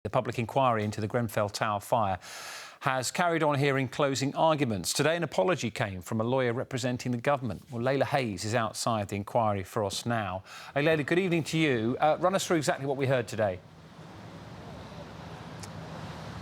The public inquiry into the Grenfell Tower fire has carried on hearing closing arguments. Today, an apology came from a lawyer representing the government. Well, Layla Hayes is outside the inquiry for us now. Hey, Layla, good evening to you. Run us through exactly what we heard today.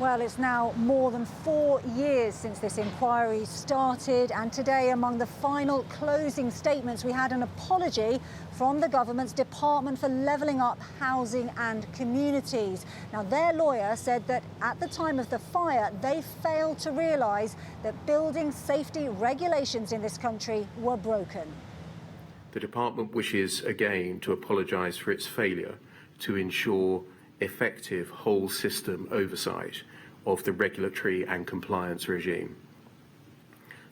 Well, it's now more than 4 years since this inquiry started, and today, among the final closing statements, we had an apology from the government's Department for Levelling Up Housing and Communities. Now, their lawyer said that at the time of the fire, they failed to realise that building safety regulations in this country were broken. The department wishes again to apologise for its failure to ensure effective whole system oversight of the regulatory and compliance regime.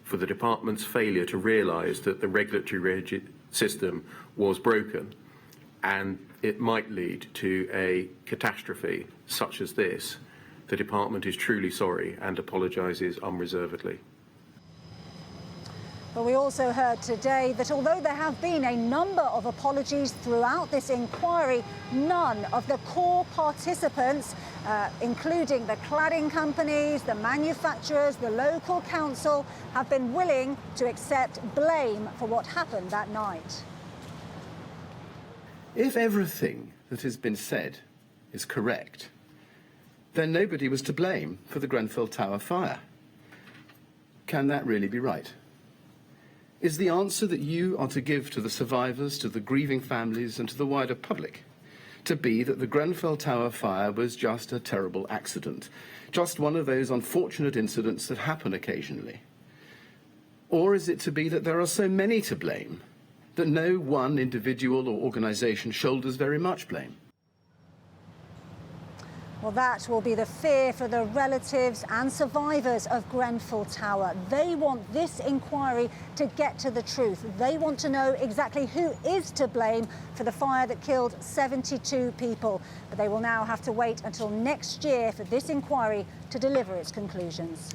For the department's failure to realise that the regulatory system was broken and it might lead to a catastrophe such as this, the department is truly sorry and apologises unreservedly. But we also heard today that although there have been a number of apologies throughout this inquiry, none of the core participants, including the cladding companies, the manufacturers, the local council, have been willing to accept blame for what happened that night. If everything that has been said is correct, then nobody was to blame for the Grenfell Tower fire. Can that really be right? Is the answer that you are to give to the survivors, to the grieving families and to the wider public to be that the Grenfell Tower fire was just a terrible accident, just one of those unfortunate incidents that happen occasionally? Or is it to be that there are so many to blame that no one individual or organisation shoulders very much blame? Well, that will be the fear for the relatives and survivors of Grenfell Tower. They want this inquiry to get to the truth. They want to know exactly who is to blame for the fire that killed 72 people. But they will now have to wait until next year for this inquiry to deliver its conclusions.